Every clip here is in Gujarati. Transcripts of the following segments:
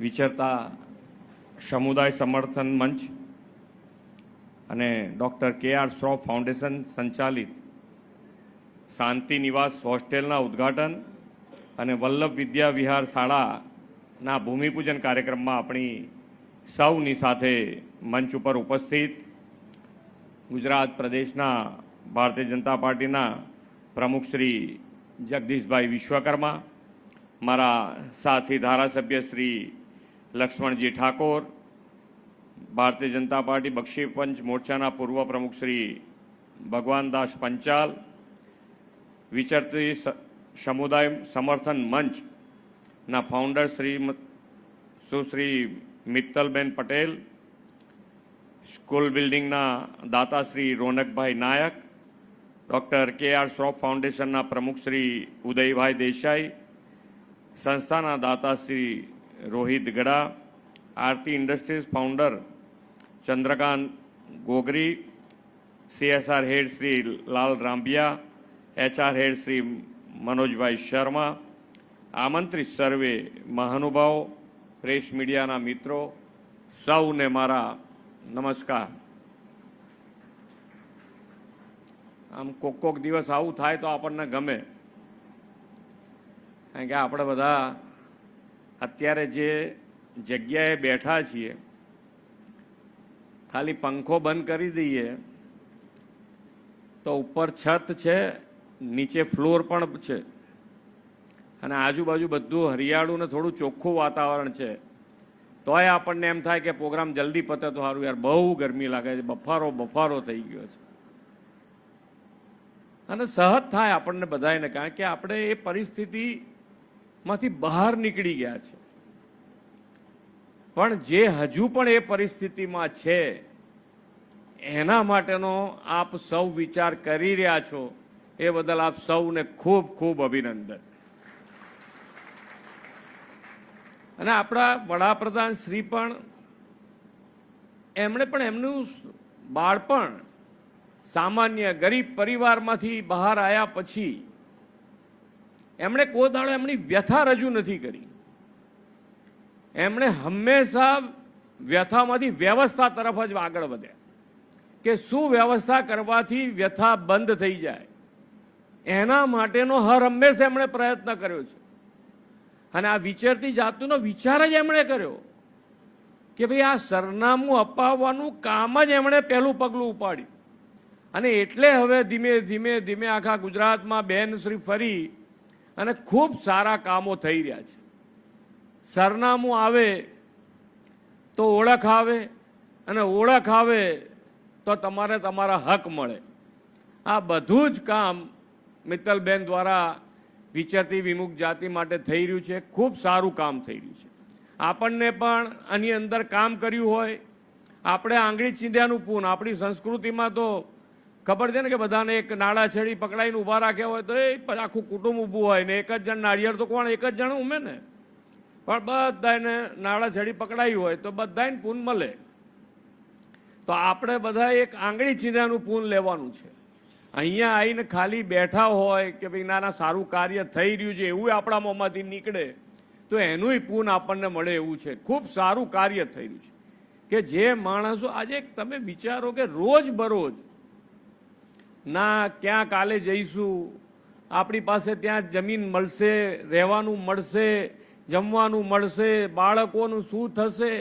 વિચરતા સમુદાય સમર્થન મંચ અને ડૉક્ટર કે.આર. શ્રોફ ફાઉન્ડેશન સંચાલિત શાંતિ નિવાસ હોસ્ટેલના ઉદ્ઘાટન અને વલ્લભ વિદ્યા વિહાર શાળાના ભૂમિપૂજન કાર્યક્રમમાં આપણી સૌની સાથે મંચ ઉપર ઉપસ્થિત ગુજરાત પ્રદેશના ભારતીય જનતા પાર્ટીના પ્રમુખ શ્રી જગદીશભાઈ વિશ્વકર્મા, મારા સાથી ધારાસભ્ય શ્રી લક્ષ્મણજી ઠાકોર, ભારતીય જનતા પાર્ટી બક્ષી પંચ મોરચાના પૂર્વ પ્રમુખ શ્રી ભગવાનદાસ પંચાલ, વિચરતી સમુદાય સમર્થન મંચના ફાઉન્ડર સુશ્રી મિત્તલબેન પટેલ, સ્કૂલ બિલ્ડિંગના દાતા શ્રી રોનકભાઈ નાયક, ડૉક્ટર કે.આર. શ્રોફ ફાઉન્ડેશનના પ્રમુખ શ્રી ઉદયભાઈ દેસાઈ, સંસ્થાના દાતા Shri Rohit Gada, Aarti Industries founder Chandrakant Gogri, CSR head Shri Lal Rambhiya, HR head Shri Manojbhai Sharma, આમંત્રિત સર્વે મહાનુભાવો, પ્રેસ મીડિયાના મિત્રો, સૌને મારા નમસ્કાર. આમ કોક દિવસ આવું થાય તો આપણને ગમે, કારણ કે આપણે બધા અત્યારે જે જગ્યાએ બેઠા છીએ ખાલી પંખો બંધ કરી દઈએ તો ઉપર છત છે, નીચે ફ્લોર પણ છે અને આજુબાજુ બધું હરિયાળું ને થોડું ચોખ્ખું વાતાવરણ છે, તોય આપણને એમ થાય કે પ્રોગ્રામ જલ્દી પતે તો સારું. યાર બહુ ગરમી લાગે છે, બફારો થઈ ગયો છે અને સહજ થાય આપણને બધાને, કારણ કે આપણે એ પરિસ્થિતિમાંથી બહાર નીકળી ગયા છે. પણ જે હજુ પણ એ પરિસ્થિતિમાં છે એના માટેનો આપ સૌ વિચાર કરી રહ્યા છો એ બદલ આપ સૌને ખૂબ ખૂબ અભિનંદન. અને આપણા વડાપ્રધાન શ્રી પણ એમણે પણ એમનું બાળપણ સામાન્ય ગરીબ પરિવારમાંથી બહાર આવ્યા પછી એમણે કોઈ દાડો એમની વ્યથા રજૂ નથી કરી. એમણે હંમેશા વ્યથામાંથી વ્યવસ્થા તરફ જ આગળ વધ્યા કે શું વ્યવસ્થા કરવાથી વ્યથા બંધ થઈ જાય, એના માટેનો હર હંમેશા એમણે પ્રયત્ન કર્યો છે. અને આ વિચરતી જાતિનો વિચાર જ એમણે કર્યો કે ભાઈ આ સરનામું અપાવવાનું કામ જ એમણે પહેલું પગલું ઉપાડ્યું. અને એટલે હવે ધીમે ધીમે ધીમે આખા ગુજરાતમાં બેનશ્રી ફરી અને ખૂબ સારા કામો થઈ રહ્યા છે. સરનામું આવે તો ઓળખ આવે અને ઓળખ આવે તો તમારે તમારા હક મળે. આ બધું જ કામ મિત્તલબેન દ્વારા વિચરતી વિમુખ જાતિ માટે થઈ રહ્યું છે. ખૂબ સારું કામ થઈ રહ્યું છે. આપણને પણ આની અંદર કામ કર્યું હોય, આપણે આંગળી ચીંધ્યાનું પૂન, આપણી સંસ્કૃતિમાં તો ખબર છે ને કે બધાને એક નાળા છેડી પકડાઈને ઊભા રાખ્યા હોય તો એ આખું કુટુંબ ઊભું હોય ને એક જ જણ નાળિયેર તો કોણ એક જ જણ ઉમે ને, પણ બધાને નાળા છેડી પકડાયું હોય તો બધાને પૂન મળે. તો આપણે બધા એક આંગળી ચીંધ્યાનું પૂન લેવાનું છે. અહીંયા આવીને ખાલી બેઠા હોય કે ભાઈ ના સારું કાર્ય થઈ રહ્યું છે એવું આપણા મોંમાંથી નીકળે તો એનુંય પૂન આપણને મળે એવું છે. ખૂબ સારું કાર્ય થઈ રહ્યું છે કે જે માણસો આજે તમે વિચારો કે રોજ બરોજ ના ક્યાં કાલે જઈશું, આપણી પાસે ત્યાં જમીન મળશે, રહેવાનું મળશે, જમવાનું મળશે, બાળકોનું શું થશે,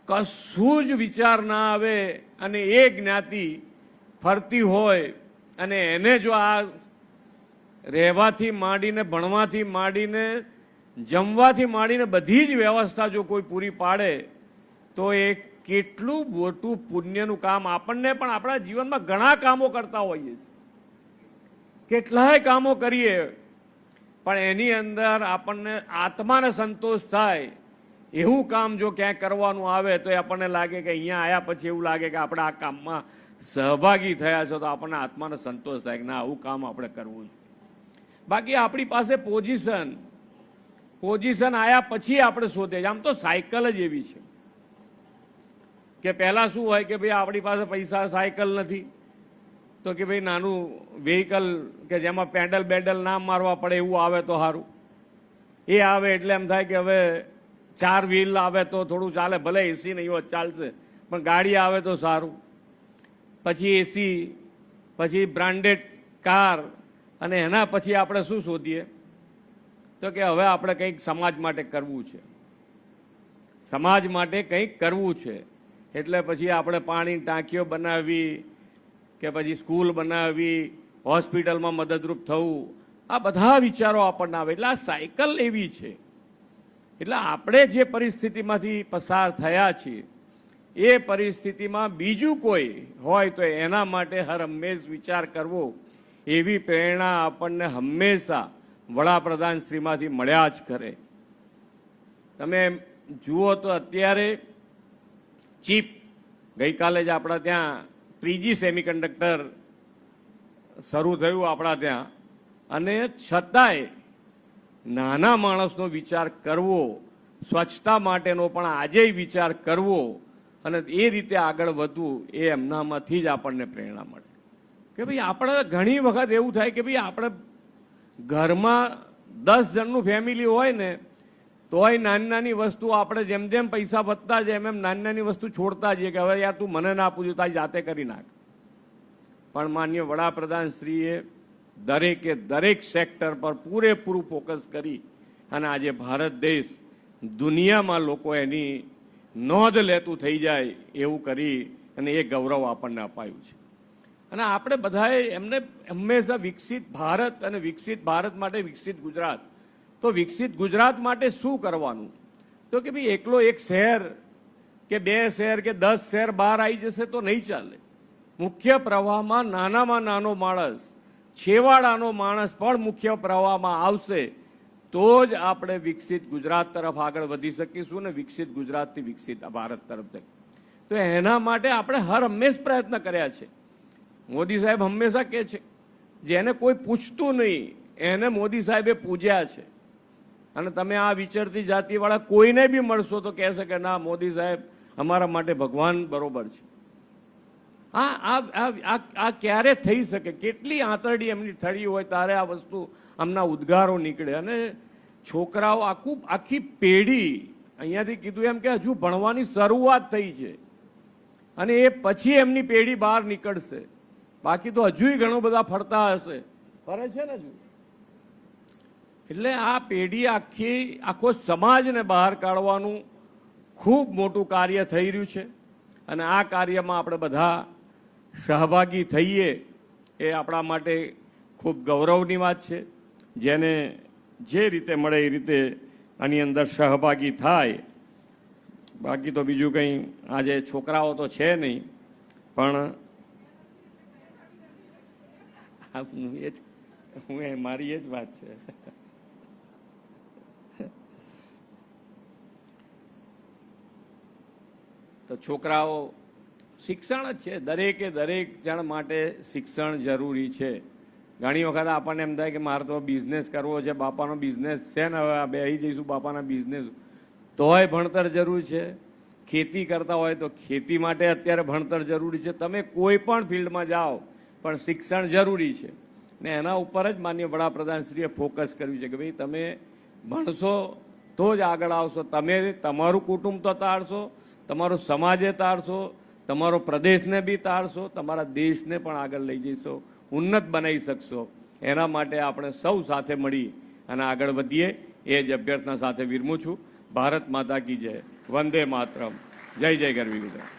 કશું જ વિચાર ના આવે. અને એ જ્ઞાતિ ફરતી હોય અને એને જો આ રહેવાથી માંડીને, ભણવાથી માંડીને, જમવાથી માંડીને બધી જ વ્યવસ્થા જો કોઈ પૂરી પાડે તો એ કેટલું મોટું પુણ્યનું કામ. આપણને પણ આપણા જીવનમાં ઘણા કામો કરતા હોઈએ, કેટલાય કામો કરીએ, પણ એની અંદર આપણને આત્માને સંતોષ થાય એવું કામ જો ક્યાંય કરવાનું આવે તો આપણને લાગે કે અહીંયા આવ્યા પછી એવું લાગે કે આપણે આ કામમાં સહભાગી થયા છો, તો આપણને આત્માને સંતોષ થાય કે ના આવું કામ આપણે કરવું છે. બાકી આપણી પાસે પોઝિશન આવ્યા પછી આપણે શોધે. આમ તો સાયકલ જ એવી છે કે પહેલાં શું હોય કે ભાઈ આપણી પાસે પૈસા, સાયકલ નથી તો કે ભાઈ નાનું વ્હીકલ કે જેમાં પેડલ ના મારવા પડે એવું આવે તો સારું. એ આવે એટલે એમ થાય કે હવે 4 વ્હીલ આવે તો થોડું ચાલે, ભલે એસી નહીં હોત ચાલશે, પણ ગાડી આવે તો સારું. પછી એસી, પછી બ્રાન્ડેડ કાર, અને એના પછી આપણે શું શોધીએ તો કે હવે આપણે કંઈક સમાજ માટે કરવું છે, સમાજ માટે કંઈક કરવું છે. એટલે પછી આપણે પાણી ટાંકીઓ બનાવવી કે પછી સ્કૂલ બનાવવી, હોસ્પિટલમાં મદદરૂપ થવું, આ બધા વિચારો આપણને આવે. એટલે આ સાયકલ એવી છે. એટલે આપણે જે પરિસ્થિતિમાંથી પસાર થયા છીએ એ પરિસ્થિતિમાં બીજું કોઈ હોય તો એના માટે હર હંમેશ વિચાર કરવો, એવી પ્રેરણા આપણને હંમેશા વડાપ્રધાન શ્રીમાંથી મળ્યા જ કરે. તમે જુઓ તો અત્યારે ચીપ, ગઈકાલે જ આપણા ત્યાં 3G સેમિકન્ડક્ટર શરૂ થયું આપણા ત્યાં, અને છતાંય નાના માણસનો વિચાર કરવો, સ્વચ્છતા માટેનો પણ આજે વિચાર કરવો અને એ રીતે આગળ વધવું, એ એમનામાંથી જ આપણને પ્રેરણા મળે. કે ભાઈ આપણે ઘણી વખત એવું થાય કે ભાઈ આપણે ઘરમાં 10 જણનું ફેમિલી હોય ને તોય નાની નાની વસ્તુ આપણે જેમ જેમ પૈસા વધતા જાય એમ નાની નાની વસ્તુ છોડતા જઈએ કે હવે યાર તું મને ના પૂછ્યું, તારી જાતે કરી નાખ. પણ માન્ય વડાપ્રધાન શ્રીએ દરેકે દરેક સેક્ટર પર પૂરેપૂરું ફોકસ કરી અને આજે ભારત દેશ દુનિયામાં લોકો એની નોંધ લેતું થઈ જાય એવું કરી અને એ ગૌરવ આપણને અપાયું છે. અને આપણે બધાએ એમને હંમેશા વિકસિત ભારત અને વિકસિત ભારત માટે વિકસિત ગુજરાત, તો વિકસિત ગુજરાત માટે શું કરવાનું? તો કે ભાઈ એકલો એક શહેર કે 2 શહેર કે 10 શહેર બહાર આવી જશે તો નહીં ચાલે. મુખ્ય પ્રવાહમાં નાનામાં નાનો માણસ, છેવાડાનો માણસ પણ મુખ્ય પ્રવાહમાં આવશે તો જ આપણે વિકસિત ગુજરાત તરફ આગળ વધી શકીશું ને વિકસિત ગુજરાતથી વિકસિત ભારત તરફ. તો એના માટે આપણે હર હંમેશ પ્રયત્ન કર્યા છે. મોદી સાહેબ હંમેશા કહે છે જેને કોઈ પૂછતું નહીં એને મોદી સાહેબે પૂજ્યા છે. અને તમે આ વિચરતી જાતિવાળા કોઈને બી મળશો તો કહેશે કે ના, મોદી સાહેબ અમારા માટે ભગવાન બરોબર છે. આ ક્યારે થઈ શકે? કેટલી આંતરડી એમની ઠરી હોય તારે આ વસ્તુ આમના ઉદ્ગારો નીકળે. અને છોકરાઓ આખી પેઢી, અહીંયાથી કીધું એમ કે હજુ ભણવાની શરૂઆત થઈ છે અને એ પછી એમની પેઢી બહાર નીકળશે. બાકી તો હજુય ઘણું બધા ફરતા હશે, ફરે છે ને હજુ. એટલે આ પેઢી આખો સમાજને બહાર કાઢવાનું ખૂબ મોટું કાર્ય થઈ રહ્યું છે. અને આ કાર્યમાં આપણે બધા સહભાગી થઈએ એ આપણા માટે ખૂબ ગૌરવની વાત છે. જેને જે રીતે મળે એ રીતે આની અંદર સહભાગી થાય. બાકી તો બીજું કંઈ આજે છોકરાઓ તો છે નહીં, પણ મારી એ જ વાત છે. તો છોકરાઓ શિક્ષણ જ છે, દરેકે દરેક જણ માટે શિક્ષણ જરૂરી છે. ઘણી વખત આપણને એમ થાય કે મારે તો બિઝનેસ કરવો છે, બાપાનો બિઝનેસ છે ને, હવે બેસી જઈશું બાપાના બિઝનેસ. તોય ભણતર જરૂર છે. ખેતી કરતા હોય તો ખેતી માટે અત્યારે ભણતર જરૂરી છે. તમે કોઈ પણ ફિલ્ડમાં જાઓ પણ શિક્ષણ જરૂરી છે. ને એના ઉપર જ માન્ય વડાપ્રધાનશ્રીએ ફોકસ કર્યું છે કે ભાઈ તમે ભણશો તો જ આગળ આવશો. તમે તમારું કુટુંબ તો તારશો, તમારો સમાજે તારશો, તમારો પ્રદેશને બી તારશો, તમારા દેશને પણ આગળ લઈ જઈશો, ઉન્નત બનાવી શકશો. એના માટે આપણે સૌ સાથે મળી અને આગળ વધીએ એ જ અભ્યર્થના સાથે વિરમું છું. ભારત માતા કી જય. વંદે માતરમ. જય જય ગરવી ગુજરાત.